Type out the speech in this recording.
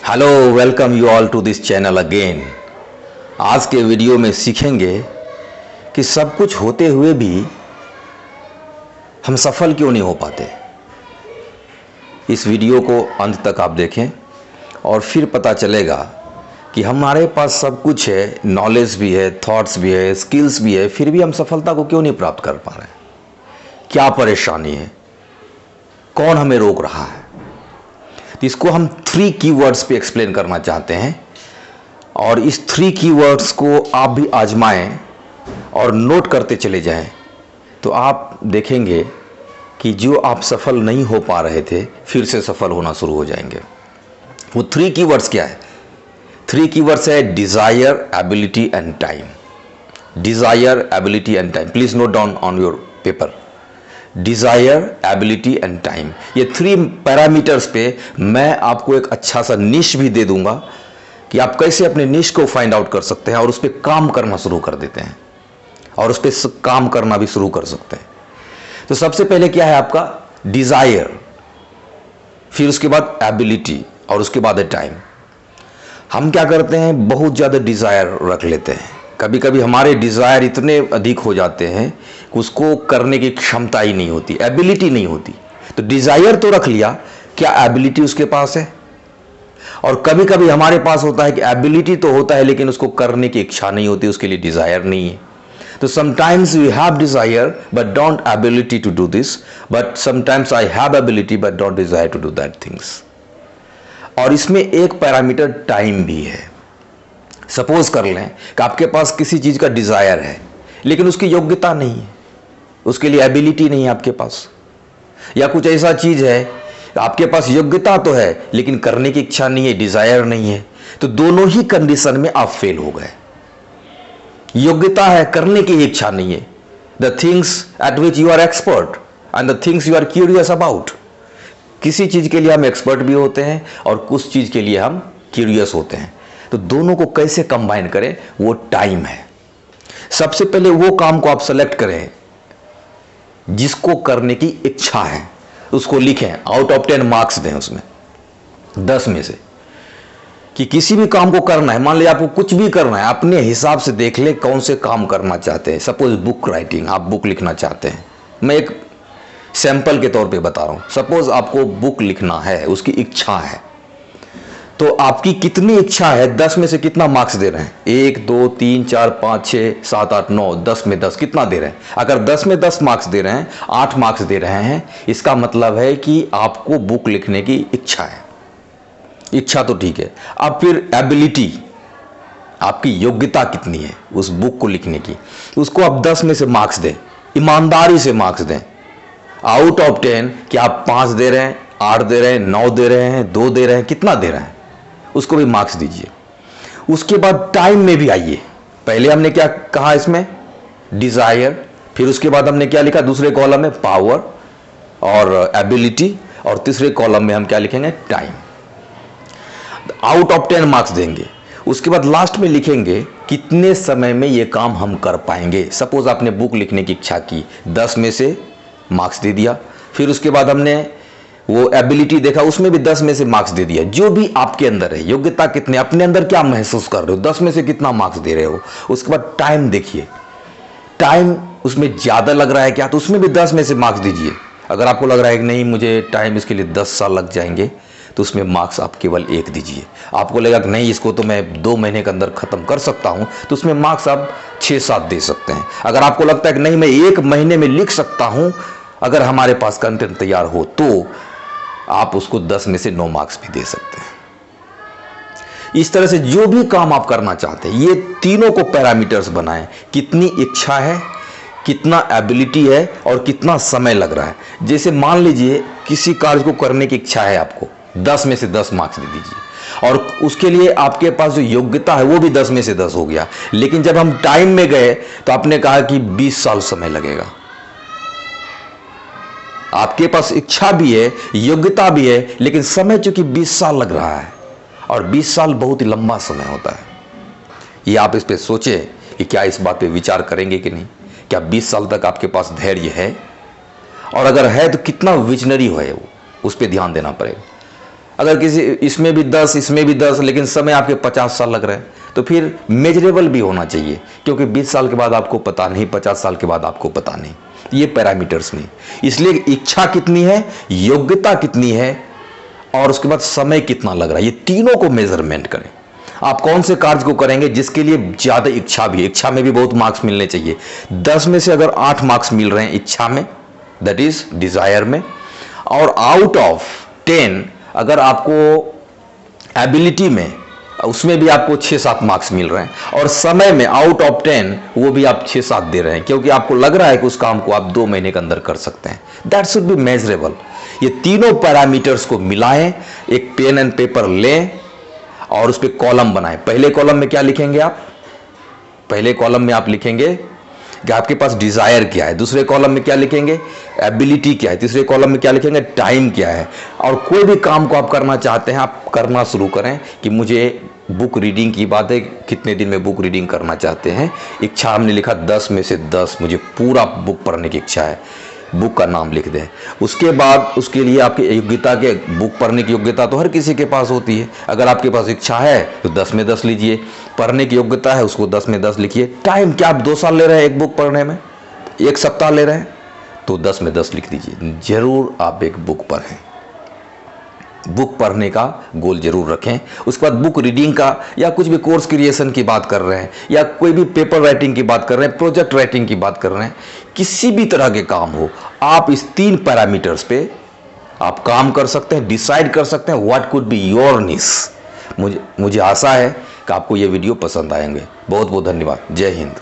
Hello, welcome you all to this channel again. आज के video में सीखेंगे कि सब कुछ होते हुए भी हम सफल क्यों नहीं हो पाते। इस वीडियो को अंत तक आप देखें और फिर पता चलेगा कि हमारे पास सब कुछ है, नॉलेज भी है, थॉट्स भी है, स्किल्स भी है, फिर भी हम सफलता को क्यों नहीं प्राप्त कर पा रहे हैं। क्या परेशानी है, कौन हमें रोक रहा है। तो इसको हम 3 कीवर्ड्स पे एक्सप्लेन करना चाहते हैं और इस 3 कीवर्ड्स को आप भी आजमाएं और नोट करते चले जाएं, तो आप देखेंगे कि जो आप सफल नहीं हो पा रहे थे फिर से सफल होना शुरू हो जाएंगे। वो 3 कीवर्ड्स क्या है? 3 कीवर्ड्स है desire, ability and time. Desire, ability and time, please note down on your paper. Desire, ability and time, ये 3 पैरामीटर्स पे मैं आपको एक अच्छा सा निश भी दे दूंगा कि आप कैसे अपने निश को फाइंड आउट कर सकते हैं और उस पर काम करना शुरू कर देते हैं और उस पर काम करना भी शुरू कर सकते हैं। तो सबसे पहले क्या है आपका डिजायर, फिर उसके बाद एबिलिटी और उसके बाद है टाइम। हम क्या करते हैं, बहुत ज्यादा डिजायर रख लेते हैं। कभी कभी हमारे डिजायर इतने अधिक हो जाते हैं कि उसको करने की क्षमता ही नहीं होती, एबिलिटी नहीं होती। तो डिजायर तो रख लिया, क्या एबिलिटी उसके पास है? और कभी कभी हमारे पास होता है कि एबिलिटी तो होता है लेकिन उसको करने की इच्छा नहीं होती, उसके लिए डिजायर नहीं है। तो sometimes we have desire but don't ability to do this, but sometimes I have ability but don't desire to do that things. और इसमें एक पैरामीटर टाइम भी है। सपोज कर लें कि आपके पास किसी चीज का डिजायर है लेकिन उसकी योग्यता नहीं है, उसके लिए एबिलिटी नहीं है आपके पास, या कुछ ऐसा चीज है आपके पास योग्यता तो है लेकिन करने की इच्छा नहीं है, डिजायर नहीं है, तो दोनों ही कंडीशन में आप फेल हो गए। योग्यता है, करने की इच्छा नहीं है, the things at which you are expert and the things you are curious about. किसी चीज के लिए हम एक्सपर्ट भी होते हैं और कुछ चीज के लिए हम क्यूरियस होते हैं। तो दोनों को कैसे कंबाइन करें, वो टाइम है। सबसे पहले वो काम को आप सेलेक्ट करें जिसको करने की इच्छा है, उसको लिखें, आउट ऑफ 10 मार्क्स दें उसमें 10 में से, कि किसी भी काम को करना है। मान लीजिए आपको कुछ भी करना है, अपने हिसाब से देख ले कौन से काम करना चाहते हैं। सपोज बुक राइटिंग, आप बुक लिखना चाहते हैं, मैं एक सैंपल के तौर पे बता रहा हूं। सपोज आपको बुक लिखना है, उसकी इच्छा है, तो आपकी कितनी इच्छा है, 10 में से कितना मार्क्स दे रहे हैं? 1 2 3 4 5 6 7 8 9 10 में 10 कितना दे रहे हैं? अगर 10 में 10 मार्क्स दे रहे हैं, 8 मार्क्स दे रहे हैं, इसका मतलब है कि आपको बुक लिखने की इच्छा है। इच्छा तो ठीक है, अब फिर एबिलिटी, आपकी योग्यता कितनी है उस बुक को लिखने की, उसको आप 10 में से मार्क्स दें, ईमानदारी से मार्क्स दें। आउट ऑफ 10 कि आप 5 दे रहे हैं, 8 दे रहे हैं, 9 दे रहे हैं, 2 दे रहे हैं, कितना दे रहे हैं, उसको भी मार्क्स दीजिए। उसके बाद टाइम में भी आइए। पहले हमने क्या कहा इसमें, डिजायर, फिर उसके बाद हमने क्या लिखा दूसरे कॉलम में, पावर और एबिलिटी, और तीसरे कॉलम में हम क्या लिखेंगे, टाइम। आउट ऑफ 10 मार्क्स देंगे। उसके बाद लास्ट में लिखेंगे कितने समय में यह काम हम कर पाएंगे। सपोज आपने बुक लिखने की इच्छा की, 10 में से मार्क्स दे दिया। फिर उसके बाद हमने वो एबिलिटी देखा, उसमें भी 10 में से मार्क्स दे दिया। जो भी आपके अंदर है, योग्यता कितने, अपने अंदर क्या महसूस कर रहे हो, 10 में से कितना मार्क्स दे रहे हो। उसके बाद टाइम देखिए, टाइम उसमें ज्यादा लग रहा है क्या, तो उसमें भी 10 में से मार्क्स दीजिए। अगर आपको लग रहा है कि नहीं मुझे टाइम इसके लिए 10 साल लग जाएंगे, तो उसमें मार्क्स आप केवल 1 दीजिए। आपको लगेगा कि नहीं इसको तो मैं 2 महीने के अंदर खत्म कर सकता हूं, तो उसमें मार्क्स आप 6-7 दे सकते हैं। अगर आपको लगता है कि नहीं मैं 1 महीने में लिख सकता हूं, अगर हमारे पास कंटेंट तैयार हो, तो आप उसको 10 में से 9 मार्क्स भी दे सकते हैं। इस तरह से जो भी काम आप करना चाहते हैं, ये तीनों को पैरामीटर्स बनाएं। कितनी इच्छा है, कितना एबिलिटी है और कितना समय लग रहा है। जैसे मान लीजिए किसी कार्य को करने की इच्छा है आपको, 10 में से 10 मार्क्स दे दीजिए, और उसके लिए आपके पास जो योग्यता है वो भी 10 में से 10 हो गया। लेकिन जब हम टाइम में गए तो आपने कहा कि 20 साल समय लगेगा। आपके पास इच्छा भी है, योग्यता भी है, लेकिन समय चूंकि 20 साल लग रहा है, और 20 साल बहुत ही लंबा समय होता है। ये आप इस पे सोचें कि क्या इस बात पे विचार करेंगे कि नहीं। क्या 20 साल तक आपके पास धैर्य है, और अगर है तो कितना विजनरी है वो, उस पर ध्यान देना पड़ेगा। अगर किसी इसमें भी 10, इसमें भी 10, लेकिन समय आपके 50 साल लग रहे हैं, तो फिर मेजरेबल भी होना चाहिए, क्योंकि 20 साल के बाद आपको पता नहीं, 50 साल के बाद आपको पता नहीं, ये पैरामीटर्स नहीं। इसलिए इच्छा कितनी है, योग्यता कितनी है, और उसके बाद समय कितना लग रहा है, ये तीनों को मेजरमेंट करें। आप कौन से कार्य को करेंगे जिसके लिए ज्यादा इच्छा भी है, इच्छा में भी बहुत मार्क्स मिलने चाहिए। 10 में से अगर 8 मार्क्स मिल रहे हैं इच्छा में, दैट इज डिजायर में, और आउट ऑफ 10 अगर आपको एबिलिटी में, उसमें भी आपको 6-7 मार्क्स मिल रहे हैं, और समय में आउट ऑफ 10 वो भी आप 6-7 दे रहे हैं, क्योंकि आपको लग रहा है कि उस काम को आप 2 महीने के अंदर कर सकते हैं, दैट शुड बी मेजरेबल। ये तीनों पैरामीटर्स को मिलाएं, एक पेन एंड पेपर लें और उस पर कॉलम बनाएं। पहले कॉलम में क्या लिखेंगे आप? पहले कॉलम में आप लिखेंगे कि आपके पास डिजायर क्या है, दूसरे कॉलम में क्या लिखेंगे, एबिलिटी क्या है, तीसरे कॉलम में क्या लिखेंगे, टाइम क्या है। और कोई भी काम को आप करना चाहते हैं, आप करना शुरू करें कि मुझे बुक रीडिंग की बात है, कितने दिन में बुक रीडिंग करना चाहते हैं। इच्छा हमने लिखा 10 में से 10, मुझे पूरा बुक पढ़ने की इच्छा है, बुक का नाम लिख दें। उसके बाद उसके लिए आपकी योग्यता के, बुक पढ़ने की योग्यता तो हर किसी के पास होती है, अगर आपके पास इच्छा है तो 10 में 10 लीजिए, पढ़ने की योग्यता है उसको 10 में 10 लिखिए। टाइम क्या आप 2 साल ले रहे हैं एक बुक पढ़ने में, 1 सप्ताह ले रहे हैं, तो 10 में 10 लिख दीजिए। जरूर आप एक बुक पढ़ें, बुक पढ़ने का गोल जरूर रखें। उसके बाद बुक रीडिंग का, या कुछ भी कोर्स क्रिएशन की बात कर रहे हैं, या कोई भी पेपर राइटिंग की बात कर रहे हैं, प्रोजेक्ट राइटिंग की बात कर रहे हैं, किसी भी तरह के काम हो, आप इस 3 पैरामीटर्स पे आप काम कर सकते हैं, डिसाइड कर सकते हैं व्हाट कुड बी योर निश। मुझे आशा है कि आपको ये वीडियो पसंद आएंगे। बहुत बहुत धन्यवाद। जय हिंद।